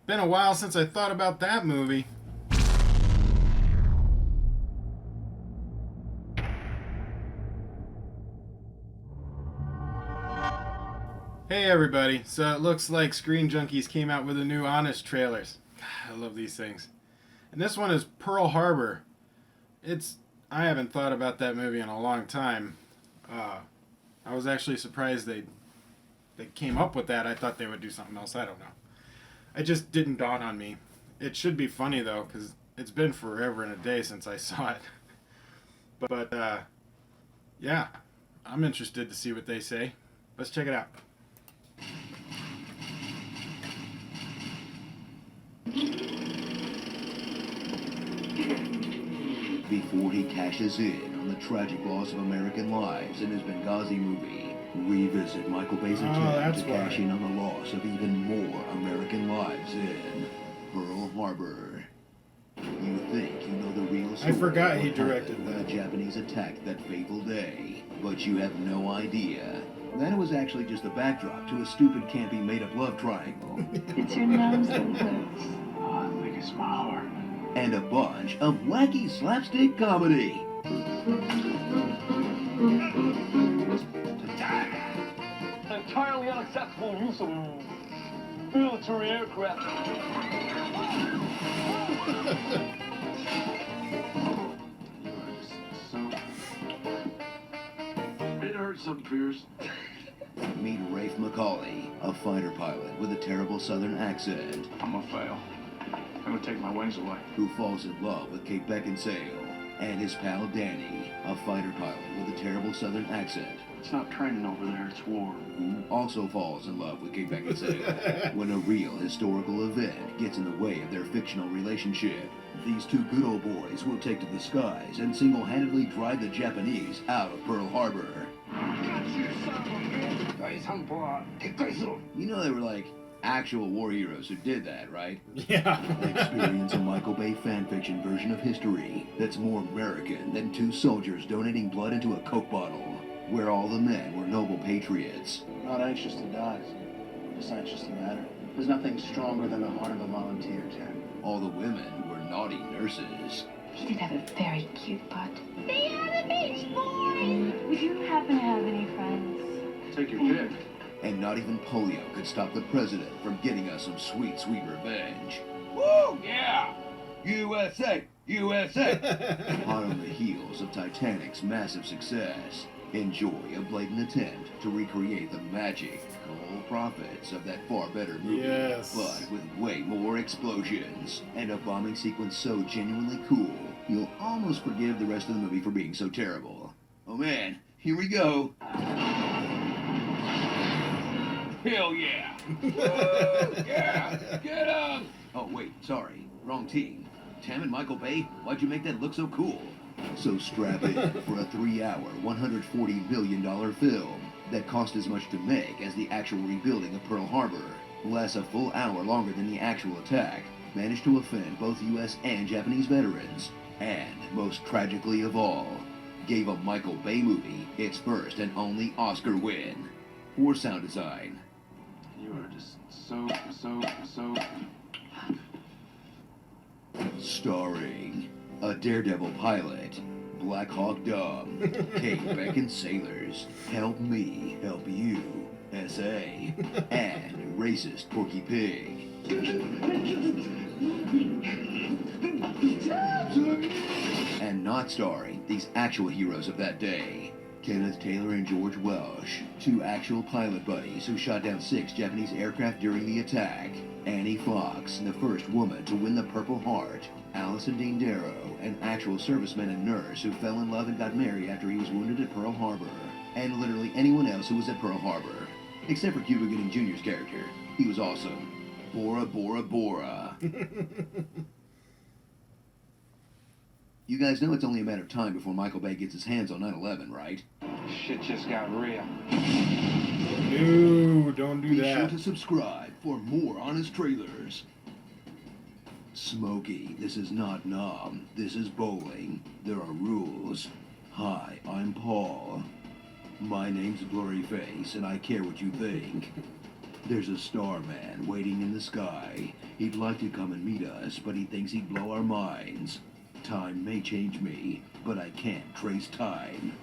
Been a while since I thought about that movie. Hey everybody, so it looks like Screen Junkies came out with a new Honest trailers. God, I love these things. And this one is Pearl Harbor. It's I haven't thought about that movie in a long time. Uh, I was actually surprised they came up with that. I thought they would do something else. I don't know. It just didn't dawn on me. It should be funny though, because it's been forever and a day since I saw it. But yeah, I'm interested to see what they say. Let's check it out. Before he cashes in on the tragic loss of American lives in his Benghazi movie, revisit Michael Bay's attempt to cash in on the loss of even more American lives in Pearl Harbor. You think you know the real story. I forgot he directed when that. the Japanese attacked that fateful day, but you have no idea that it was actually just a backdrop to a stupid, campy, made-up love triangle. It's your nose that hurts. Oh, I think it's my heart. And a bunch of wacky slapstick comedy. Entirely unacceptable use of military aircraft. It hurts some Pierce. Meet Rafe McCauley, a fighter pilot with a terrible southern accent. I'm gonna fail. I'm gonna take my wings away. Who falls in love with Kate Beckinsale. And his pal Danny, a fighter pilot with a terrible southern accent. It's not training over there, it's war. Who also falls in love with Kate Beckinsale when a real historical event gets in the way of their fictional relationship. These two good old boys will take to the skies and single-handedly drive the Japanese out of Pearl Harbor. You know they were like actual war heroes who did that, right? Yeah. Experience a Michael Bay fanfiction version of history that's more American than two soldiers donating blood into a Coke bottle, where all the men were noble patriots. I'm not anxious to die. I'm just anxious to matter. There's nothing stronger than the heart of a volunteer, Jack. All the women were naughty nurses. He did have a very cute butt. Be on the beach, boys! Would you happen to have any friends? Take your pick. And not even polio could stop the president from getting us some sweet, sweet revenge. Woo! Yeah! USA! USA! Hot on the heels of Titanic's massive success, enjoy a blatant attempt to recreate the magical profits of that far better movie, Yes. but with way more explosions and a bombing sequence so genuinely cool, you'll almost forgive the rest of the movie for being so terrible. Oh man, here we go. Hell yeah! Woo! Yeah! Get 'em! Oh wait, sorry, wrong team. Tam and Michael Bay, why'd you make that look so cool? So strap in for a 3-hour, $140 million film that cost as much to make as the actual rebuilding of Pearl Harbor, lasts a full hour longer than the actual attack, managed to offend both U.S. and Japanese veterans, and, most tragically of all, gave a Michael Bay movie its first and only Oscar win for sound design. You are just so. Starring a daredevil pilot, Black Hawk Dom, Kate Beckinsale, Help Me, Help You, S.A., and racist Porky Pig. And not starring these actual heroes of that day, Kenneth Taylor and George Welsh, two actual pilot buddies who shot down 6 Japanese aircraft during the attack, Annie Fox, the first woman to win the Purple Heart, Allison Dean Darrow, an actual serviceman and nurse who fell in love and got married after he was wounded at Pearl Harbor, and literally anyone else who was at Pearl Harbor, except for Cuba Gooding Jr.'s character. He was awesome. Bora Bora Bora. You guys know it's only a matter of time before Michael Bay gets his hands on 9/11, right? Shit just got real. No, don't do Be sure that. to subscribe for more honest trailers. Smokey, this is not Nom. This is bowling. There are rules. Hi, I'm Paul. My name's Blurryface, and I care what you think. There's a starman waiting in the sky. He'd like to come and meet us, but he thinks he'd blow our minds. Time may change me, but I can't trace time.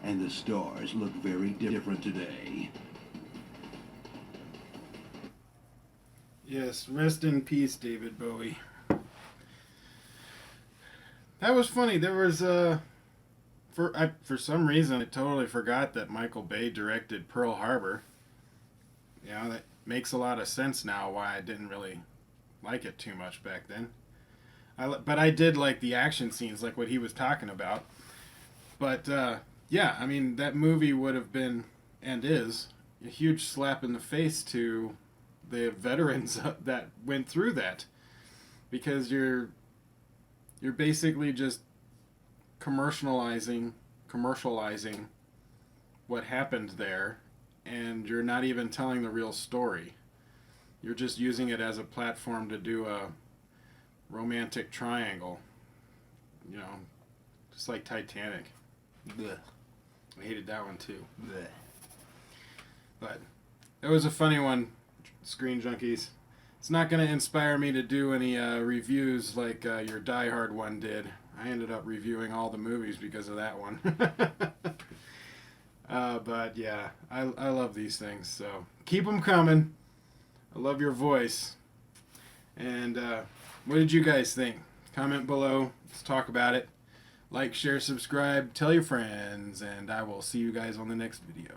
And the stars look very different today. Yes, rest in peace, David Bowie. That was funny. There was for some reason I totally forgot that Michael Bay directed Pearl Harbor. You know, that makes a lot of sense now why I didn't really like it too much back then. But I did like the action scenes, like what he was talking about. But yeah, I mean, that movie would have been, and is, a huge slap in the face to the veterans that went through that, because you're basically just commercializing what happened there, and you're not even telling the real story. You're just using it as a platform to do a romantic triangle, you know, just like Titanic. Blech. I hated that one too. Blech. But it was a funny one, Screen Junkies. It's not going to inspire me to do any reviews like your Die Hard one did. I ended up reviewing all the movies because of that one. But yeah, I love these things, so keep them coming. I love your voice. And what did you guys think? Comment below. Let's talk about it. Like, share, subscribe, tell your friends, and I will see you guys on the next video.